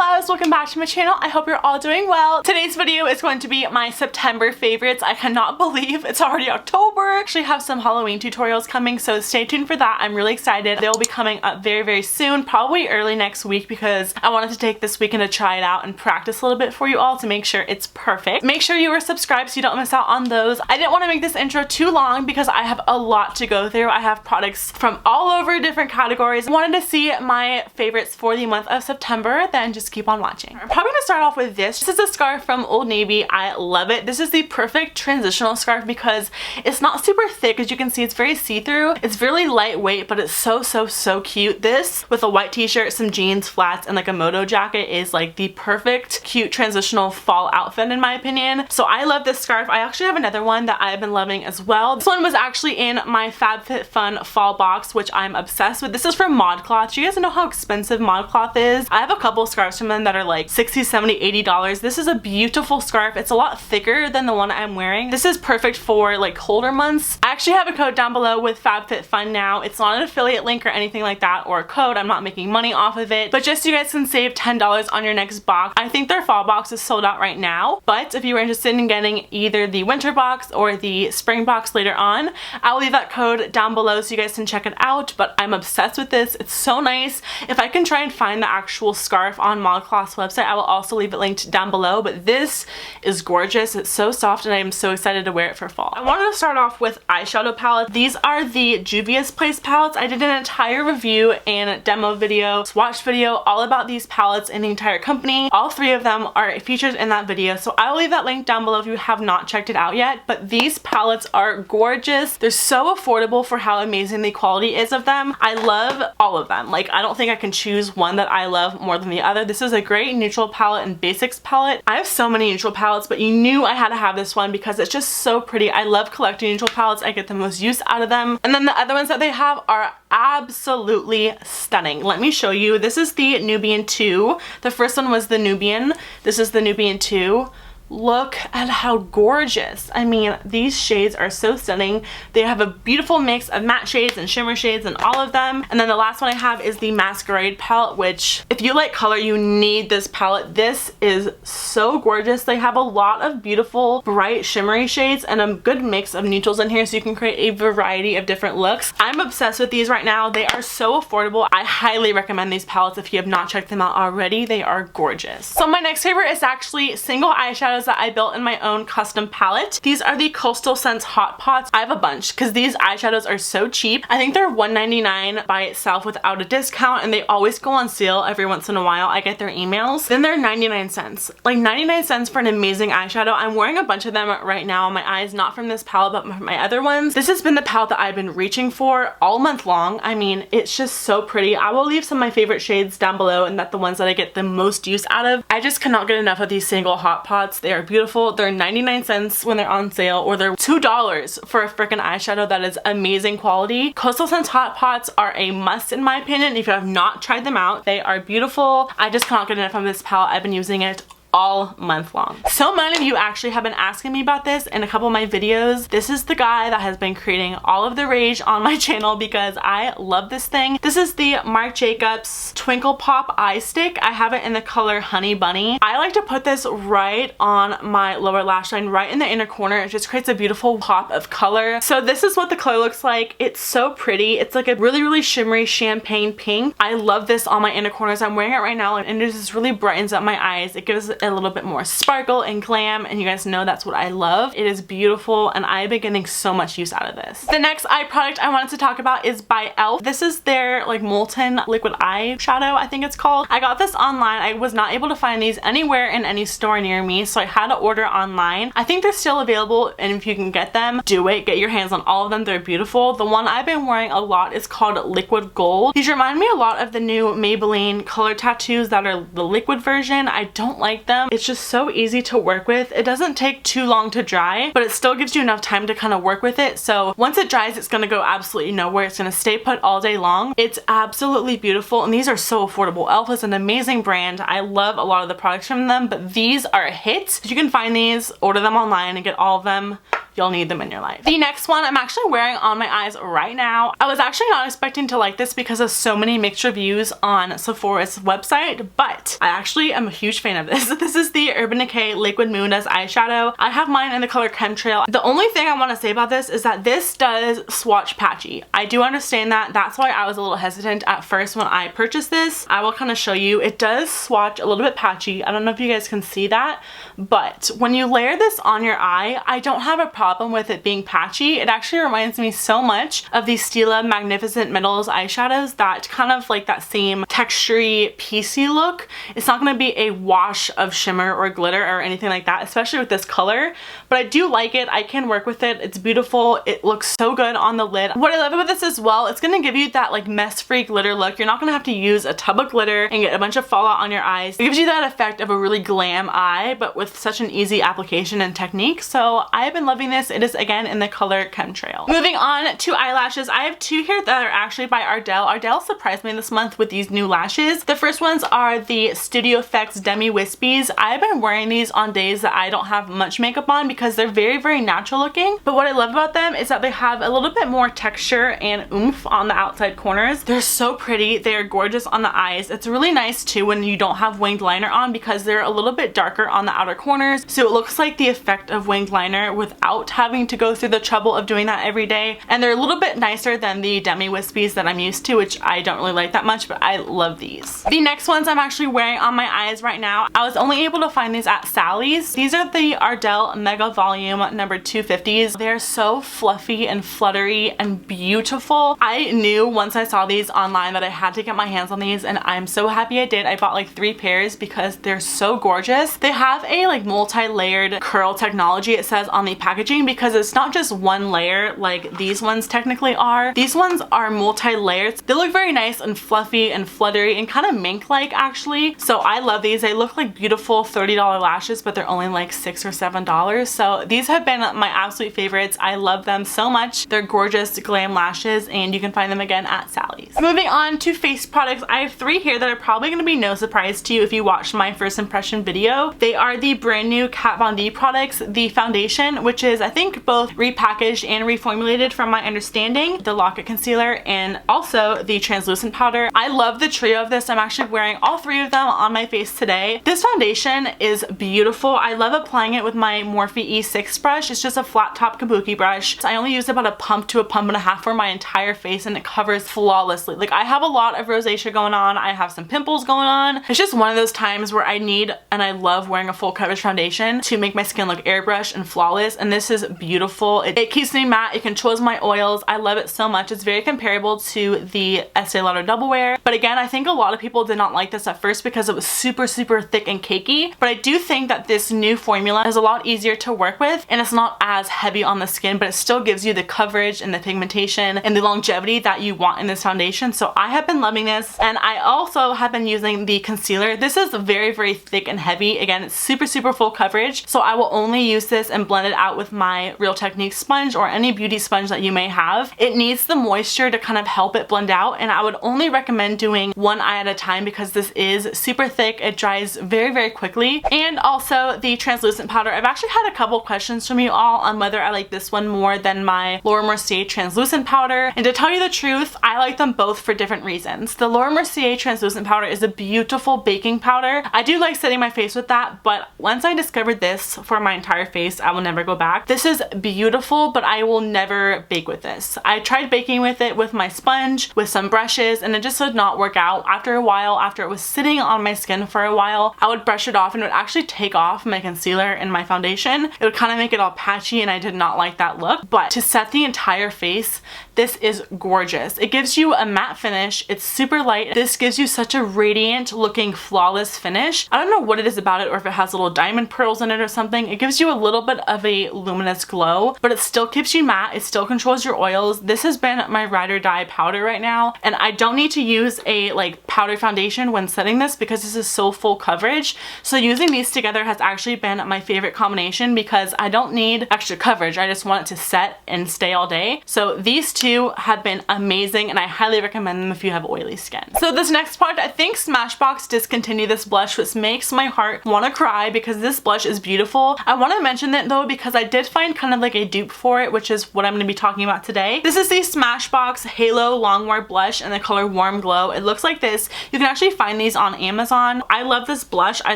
loves, welcome back to my channel. I hope you're all doing well. Today's video is going to be my September favorites. I cannot believe it's already October. I actually have some Halloween tutorials coming, so stay tuned for that. I'm really excited. They will be coming up very soon, probably early next week, because I wanted to take this weekend to try it out and practice a little bit for you all to make sure it's perfect. Make sure you are subscribed so you don't miss out on those. I didn't want to make this intro too long because I have a lot to go through. I have products from all over different categories. I wanted to see my favorites for the month of September, then just keep on watching. I'm probably gonna start off with this. This is a scarf from Old Navy. I love it. This is the perfect transitional scarf because it's not super thick. As you can see, it's very see-through. It's really lightweight, but it's so cute. This with a white t-shirt, some jeans, flats, and like a moto jacket is like the perfect cute transitional fall outfit in my opinion. So I love this scarf. I actually have another one that I've been loving as well. This one was actually in my FabFitFun fall box, which I'm obsessed with. This is from ModCloth. Do you guys know how expensive ModCloth is? I have a couple scarves from them that are like $60, $70, $80. This is a beautiful scarf. It's a lot thicker than the one I'm wearing. This is perfect for like colder months. I actually have a code down below with FabFitFun now. It's not an affiliate link or anything like that or a code. I'm not making money off of it, but just so you guys can save $10 on your next box. I think their fall box is sold out right now, but if you were interested in getting either the winter box or the spring box later on, I will leave that code down below so you guys can check it out. But I'm obsessed with this. It's so nice. If I can try and find the actual scarf on ModCloth's website, I will also leave it linked down below, but this is gorgeous. It's so soft and I am so excited to wear it for fall. I wanted to start off with eyeshadow palettes. These are the JUVIA'S Place palettes. I did an entire review and demo video, swatch video, all about these palettes and the entire company. All three of them are featured in that video, so I will leave that link down below if you have not checked it out yet. But these palettes are gorgeous. They're so affordable for how amazing the quality is of them. I love all of them. Like, I don't think I can choose one that I love more than the other. This is a great neutral palette and basics palette. I have so many neutral palettes, but you knew I had to have this one because it's just so pretty. I love collecting neutral palettes. I get the most use out of them. And then the other ones that they have are absolutely stunning. Let me show you. This is the Nubian 2. The first one was the Nubian. This is the Nubian 2. Look at how gorgeous. I mean, these shades are so stunning. They have a beautiful mix of matte shades and shimmer shades in all of them. And then the last one I have is the Masquerade palette, which if you like color, you need this palette. This is so gorgeous. They have a lot of beautiful, bright, shimmery shades and a good mix of neutrals in here so you can create a variety of different looks. I'm obsessed with these right now. They are so affordable. I highly recommend these palettes if you have not checked them out already. They are gorgeous. So my next favorite is actually single eyeshadows that I built in my own custom palette. These are the Coastal Scents Hot Pots. I have a bunch because these eyeshadows are so cheap. I think they're $1.99 by itself without a discount, and they always go on sale every once in a while. I get their emails. Then they're 99 cents. Like 99 cents for an amazing eyeshadow. I'm wearing a bunch of them right now on my eyes, not from this palette, but from my other ones. This has been the palette that I've been reaching for all month long. I mean, it's just so pretty. I will leave some of my favorite shades down below, and that's the ones that I get the most use out of. I just cannot get enough of these single hot pots. They are beautiful. They're 99 cents when they're on sale, or they're $2 for a freaking eyeshadow that is amazing quality. Coastal Scents Hot Pots are a must in my opinion. If you have not tried them out, they are beautiful. I just cannot get enough of this palette. I've been using it all month long. So many of you actually have been asking me about this in a couple of my videos. This is the guy that has been creating all of the rage on my channel because I love this thing. This is the Marc Jacobs Twinkle Pop Eye Stick. I have it in the color Honey Bunny. I like to put this right on my lower lash line, right in the inner corner. It just creates a beautiful pop of color. So this is what the color looks like. It's so pretty. It's like a really shimmery champagne pink. I love this on my inner corners. I'm wearing it right now and it just really brightens up my eyes. It gives a little bit more sparkle and glam, and you guys know that's what I love. It is beautiful and I've been getting so much use out of this. The next eye product I wanted to talk about is by e.l.f. This is their like molten liquid eye shadow, I think it's called. I got this online. I was not able to find these anywhere in any store near me, so I had to order online. I think they're still available, and if you can get them, do it. Get your hands on all of them. They're beautiful. The one I've been wearing a lot is called Liquid Gold. These remind me a lot of the new Maybelline color tattoos that are the liquid version. I don't like them. It's just so easy to work with. It doesn't take too long to dry, but it still gives you enough time to kind of work with it. So once it dries, it's gonna go absolutely nowhere. It's gonna stay put all day long. It's absolutely beautiful, and these are so affordable. e.l.f. is an amazing brand. I love a lot of the products from them, but these are a hit. You can find these, order them online, and get all of them you'll need them in your life. The next one I'm actually wearing on my eyes right now. I was actually not expecting to like this because of so many mixed reviews on Sephora's website, but I actually am a huge fan of this. This is the Urban Decay Liquid Moondust eyeshadow. I have mine in the color Chemtrail. The only thing I want to say about this is that this does swatch patchy. I do understand that. That's why I was a little hesitant at first when I purchased this. I will kind of show you. It does swatch a little bit patchy. I don't know if you guys can see that, but when you layer this on your eye, I don't have a problem with it being patchy. It actually reminds me so much of the Stila Magnificent Metals eyeshadows, that kind of like that same textury, piecey look. It's not going to be a wash of shimmer or glitter or anything like that, especially with this color, but I do like it. I can work with it. It's beautiful. It looks so good on the lid. What I love about this as well, it's going to give you that like mess-free glitter look. You're not going to have to use a tub of glitter and get a bunch of fallout on your eyes. It gives you that effect of a really glam eye, but with such an easy application and technique. So I've been loving this. It is again in the color Chemtrail. Moving on to eyelashes, I have two here that are actually by Ardell. Ardell surprised me this month with these new lashes. The first ones are the Studio Effects Demi Wispies. I've been wearing these on days that I don't have much makeup on because they're very, very natural looking. But what I love about them is that they have a little bit more texture and oomph on the outside corners. They're so pretty. They are gorgeous on the eyes. It's really nice too when you don't have winged liner on because they're a little bit darker on the outer corners. So it looks like the effect of winged liner without having to go through the trouble of doing that every day. And they're a little bit nicer than the Demi Wispies that I'm used to, which I don't really like that much, but I love these. The next ones I'm actually wearing on my eyes right now. I was only able to find these at Sally's. These are the Ardell Mega Volume number 250s. They're so fluffy and fluttery and beautiful. I knew once I saw these online that I had to get my hands on these, and I'm so happy I did. I bought like 3 pairs because they're so gorgeous. They have a like multi-layered curl technology, it says on the packaging, because it's not just one layer like these ones technically are. These ones are multi-layered. They look very nice and fluffy and fluttery and kind of mink-like actually. So I love these. They look like beautiful $30 lashes, but they're only like $6 or $7. So these have been my absolute favorites. I love them so much. They're gorgeous glam lashes, and you can find them again at Sally's. Moving on to face products, I have 3 here that are probably going to be no surprise to you if you watched my first impression video. They are the brand new Kat Von D products. The foundation, which is I think both repackaged and reformulated from my understanding, the Lock-It Concealer, and also the translucent powder. I love the trio of this. I'm actually wearing all 3 of them on my face today. This foundation is beautiful. I love applying it with my Morphe E6 brush. It's just a flat top kabuki brush. I only use about a pump to a pump and a half for my entire face, and it covers flawlessly. Like, I have a lot of rosacea going on. I have some pimples going on. It's just one of those times where I need, and I love wearing a full coverage foundation to make my skin look airbrushed and flawless, and this is beautiful. It keeps me matte. It controls my oils. I love it so much. It's very comparable to the Estee Lauder Double Wear, but again, I think a lot of people did not like this at first because it was super thick and cakey, but I do think that this new formula is a lot easier to work with, and it's not as heavy on the skin, but it still gives you the coverage and the pigmentation and the longevity that you want in this foundation. So I have been loving this, and I also have been using the concealer. This is very thick and heavy. Again, it's super full coverage, so I will only use this and blend it out with my Real Techniques sponge or any beauty sponge that you may have. It needs the moisture to kind of help it blend out, and I would only recommend doing one eye at a time because this is super thick. It dries very quickly. And also the translucent powder. I've actually had a couple questions from you all on whether I like this one more than my Laura Mercier translucent powder, and to tell you the truth, I like them both for different reasons. The Laura Mercier translucent powder is a beautiful baking powder. I do like setting my face with that, but once I discovered this for my entire face, I will never go back. This is beautiful, but I will never bake with this. I tried baking with it with my sponge, with some brushes, and it just did not work out. After a while, after it was sitting on my skin for a while, I would brush it off and it would actually take off my concealer and my foundation. It would kind of make it all patchy, and I did not like that look. But to set the entire face, this is gorgeous. It gives you a matte finish. It's super light. This gives you such a radiant looking flawless finish. I don't know what it is about it, or if it has little diamond pearls in it or something. It gives you a little bit of a luminous glow, but it still keeps you matte. It still controls your oils. This has been my ride or die powder right now, and I don't need to use a like powder foundation when setting this because this is so full coverage. So using these together has actually been my favorite combination because I don't need extra coverage. I just want it to set and stay all day. So these two have been amazing, and I highly recommend them if you have oily skin. So this next product, I think Smashbox discontinued this blush, which makes my heart want to cry because this blush is beautiful. I want to mention that though because I did did find kind of like a dupe for it, which is what I'm going to be talking about today. This is the Smashbox Halo Longwear Blush in the color Warm Glow. It looks like this. You can actually find these on Amazon. I love this blush. I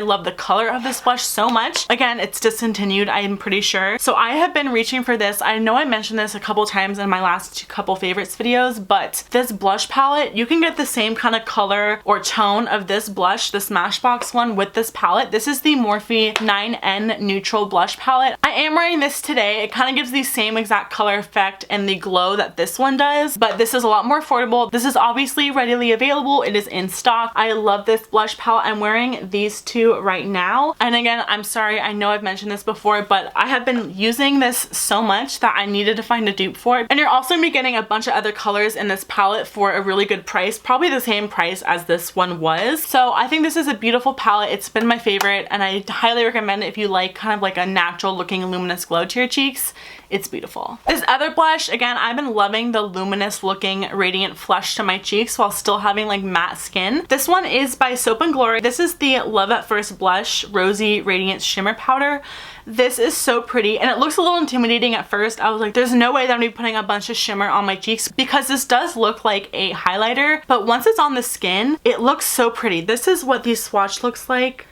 love the color of this blush so much. Again, it's discontinued, I'm pretty sure. So I have been reaching for this. I know I mentioned this a couple times in my last couple favorites videos, but this blush palette, you can get the same kind of color or tone of this blush, the Smashbox one, with this palette. This is the Morphe 9N Neutral Blush Palette. I am wearing this today. It kind of gives the same exact color effect and the glow that this one does, but this is a lot more affordable. This is obviously readily available. It is in stock. I love this blush palette. I'm wearing these two right now. And again, I'm sorry, I know I've mentioned this before, but I have been using this so much that I needed to find a dupe for it. And you're also going to be getting a bunch of other colors in this palette for a really good price, probably the same price as this one was. So I think this is a beautiful palette. It's been my favorite, and I highly recommend it if you like kind of like a natural looking luminous glow to your cheeks. It's beautiful. This other blush, again, I've been loving the luminous looking radiant flush to my cheeks while still having like matte skin. This one is by Soap & Glory. This is the Love at First Blush Rosy Radiance Shimmer Powder. This is so pretty, and it looks a little intimidating at first. I was like, there's no way that I'm gonna be putting a bunch of shimmer on my cheeks, because this does look like a highlighter, but once it's on the skin, it looks so pretty. This is what the swatch looks like.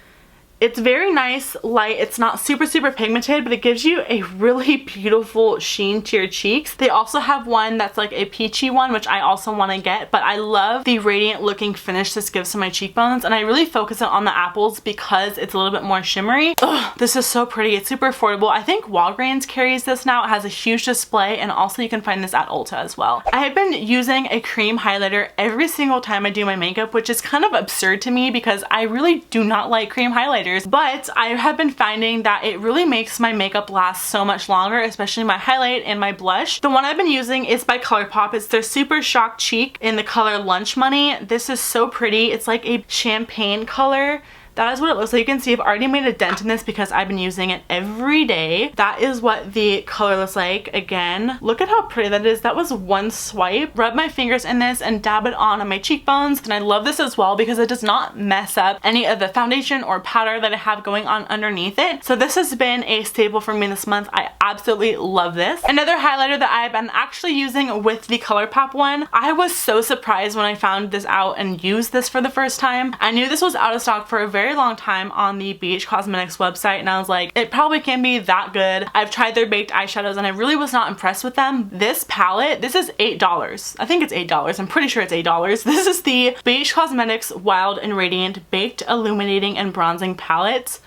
It's very nice, light. It's not super pigmented, but it gives you a really beautiful sheen to your cheeks. They also have one that's like a peachy one, which I also want to get, but I love the radiant looking finish this gives to my cheekbones, and I really focus it on the apples because it's a little bit more shimmery. Ugh, this is so pretty. It's super affordable. I think Walgreens carries this now. It has a huge display, and also you can find this at Ulta as well. I have been using a cream highlighter every single time I do my makeup, which is kind of absurd to me because I really do not like cream highlighters. But I have been finding that it really makes my makeup last so much longer, especially my highlight and my blush. The one I've been using is by ColourPop. It's their Super Shock Cheek in the color Lunch Money. This is so pretty. It's like a champagne color. That is what it looks like. You can see I've already made a dent in this because I've been using it every day. That is what the color looks like. Again, look at how pretty that is. That was one swipe. Rub my fingers in this and dab it on my cheekbones. And I love this as well because it does not mess up any of the foundation or powder that I have going on underneath it. So this has been a staple for me this month. I absolutely love this. Another highlighter that I've been actually using with the ColourPop one. I was so surprised when I found this out and used this for the first time. I knew this was out of stock for a very long time on the BH Cosmetics website, and I was like, it probably can't be that good. I've tried their baked eyeshadows and I really was not impressed with them. This palette, this is $8. I think it's $8. I'm pretty sure it's $8. This is the BH Cosmetics Wild and Radiant Baked Illuminating and Bronzing Palette.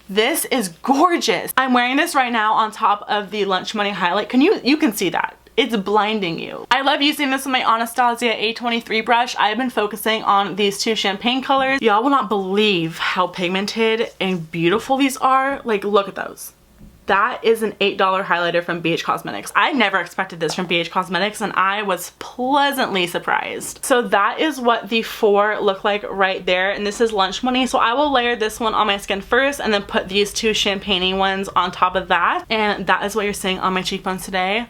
This is gorgeous. I'm wearing this right now on top of the Lunch Money highlight. You can see that. It's blinding you. I love using this with my Anastasia A23 brush. I've been focusing on these two champagne colors. Y'all will not believe how pigmented and beautiful these are. Like, look at those. That is an $8 highlighter from BH Cosmetics. I never expected this from BH Cosmetics, and I was pleasantly surprised. So that is what the four look like right there, and this is Lunch Money. So I will layer this one on my skin first and then put these two champagne-y ones on top of that, and that is what you're seeing on my cheekbones today.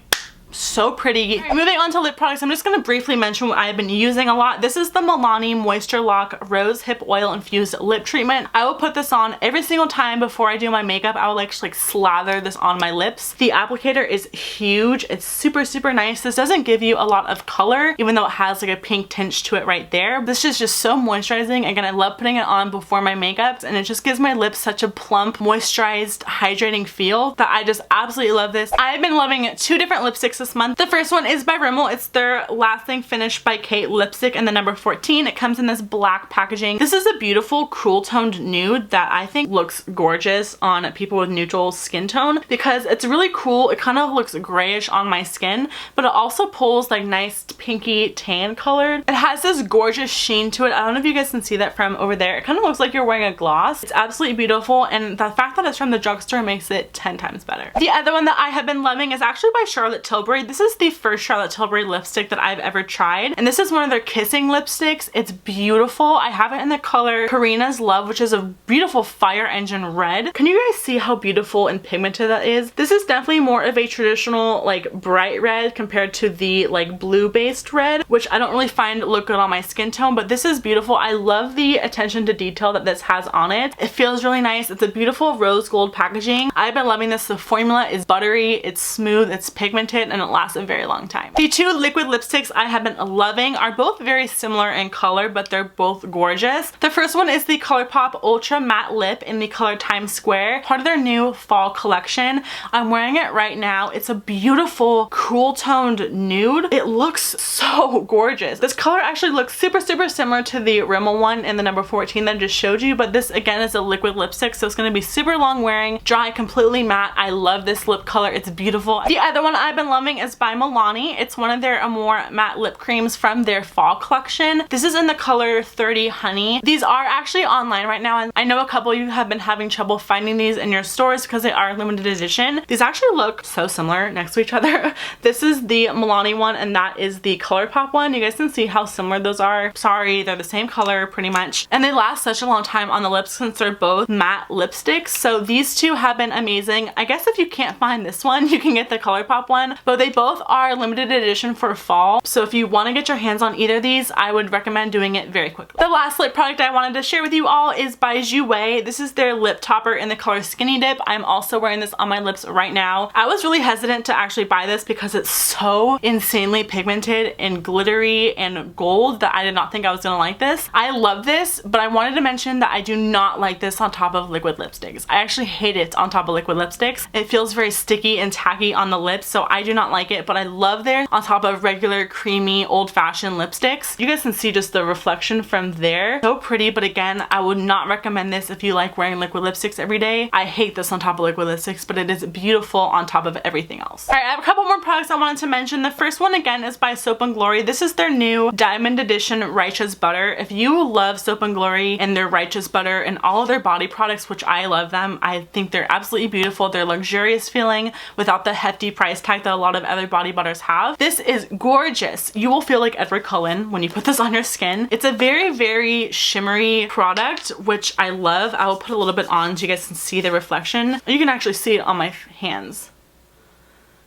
So pretty. Moving on to lip products, I'm just going to briefly mention what I've been using a lot. This is the Milani Moisture Lock Rose Hip Oil Infused Lip Treatment. I will put this on every single time before I do my makeup. I will like slather this on my lips. The applicator is huge. It's super nice. This doesn't give you a lot of color, even though it has like a pink tinge to it right there. This is just so moisturizing. Again, I love putting it on before my makeup, and it just gives my lips such a plump, moisturized, hydrating feel that I just absolutely love this. I've been loving two different lipsticks this month. The first one is by Rimmel. It's their Lasting Finish by Kate lipstick in the number 14. It comes in this black packaging. This is a beautiful cool toned nude that I think looks gorgeous on people with neutral skin tone because it's really cool. It kind of looks grayish on my skin, but it also pulls like nice pinky tan colored. It has this gorgeous sheen to it. I don't know if you guys can see that from over there. It kind of looks like you're wearing a gloss. It's absolutely beautiful, and the fact that it's from the drugstore makes it 10 times better. The other one that I have been loving is actually by Charlotte Tilbury. Tilbury. This is the first Charlotte Tilbury lipstick that I've ever tried, and this is one of their kissing lipsticks. It's beautiful. I have it in the color Karina's Love, which is a beautiful fire engine red. Can you guys see how beautiful and pigmented that is? This is definitely more of a traditional like bright red compared to the like blue based red, which I don't really find look good on my skin tone, but this is beautiful. I love the attention to detail that this has on it. It feels really nice. It's a beautiful rose gold packaging. I've been loving this. The formula is buttery, it's smooth, it's pigmented, and it lasts a very long time. The two liquid lipsticks I have been loving are both very similar in color, but they're both gorgeous. The first one is the ColourPop Ultra Matte Lip in the color Times Square, part of their new fall collection. I'm wearing it right now. It's a beautiful cool toned nude. It looks so gorgeous. This color actually looks super similar to the Rimmel one in the number 14 that I just showed you, but this again is a liquid lipstick, so it's going to be super long wearing, dry, completely matte. I love this lip color. It's beautiful. The other one I've been loving is by MILANI. It's one of their AMORE matte lip creams from their fall collection. This is in the color 30 Honey. These are actually online right now, and I know a couple of you have been having trouble finding these in your stores because they are limited edition. These actually look so similar next to each other. This is the MILANI one, and that is the ColourPop one. You guys can see how similar those are. Sorry, they're the same color pretty much, and they last such a long time on the lips since they're both matte lipsticks. So these two have been amazing. I guess if you can't find this one, you can get the ColourPop one, but they both are limited edition for fall. So if you want to get your hands on either of these, I would recommend doing it very quickly. The last lip product I wanted to share with you all is by JOUER. This is their lip topper in the color Skinny Dip. I'm also wearing this on my lips right now. I was really hesitant to actually buy this because it's so insanely pigmented and glittery and gold that I did not think I was gonna like this. I love this, but I wanted to mention that I do not like this on top of liquid lipsticks. I actually hate it on top of liquid lipsticks. It feels very sticky and tacky on the lips, so I do not like it, but I love this on top of regular creamy old-fashioned lipsticks. You guys can see just the reflection from there. So pretty, but again, I would not recommend this if you like wearing liquid lipsticks every day. I hate this on top of liquid lipsticks, but it is beautiful on top of everything else. Alright, I have a couple more products I wanted to mention. The first one again is by Soap & Glory. This is their new Diamond Edition Righteous Butter. If you love Soap & Glory and their Righteous Butter and all of their body products, which I love them, I think they're absolutely beautiful. They're luxurious feeling without the hefty price tag that a lot of other body butters have. This is gorgeous. You will feel like Edward Cullen when you put this on your skin. It's a very shimmery product, which I love. I will put a little bit on so you guys can see the reflection. You can actually see it on my hands.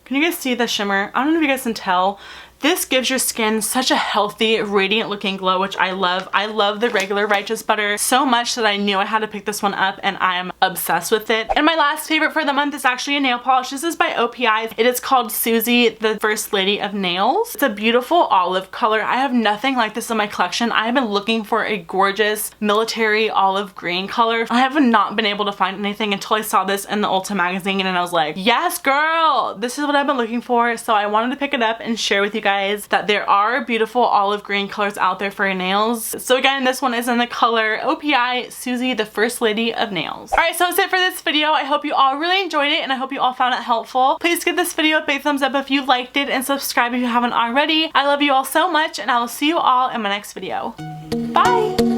Can you guys see the shimmer? I don't know if you guys can tell. This gives your skin such a healthy, radiant looking glow, which I love. I love the regular Righteous Butter so much that I knew I had to pick this one up, and I am obsessed with it. And my last favorite for the month is actually a nail polish. This is by OPI. It is called Susie, the First Lady of Nails. It's a beautiful olive color. I have nothing like this in my collection. I have been looking for a gorgeous military olive green color. I have not been able to find anything until I saw this in the Ulta magazine, and I was like, yes girl, this is what I've been looking for. So I wanted to pick it up and share with you guys that there are beautiful olive green colors out there for your nails. So again, this one is in the color OPI Susie, the First Lady of Nails. Alright, so that's it for this video. I hope you all really enjoyed it, and I hope you all found it helpful. Please give this video a big thumbs up if you liked it, and subscribe if you haven't already. I love you all so much, and I will see you all in my next video. Bye!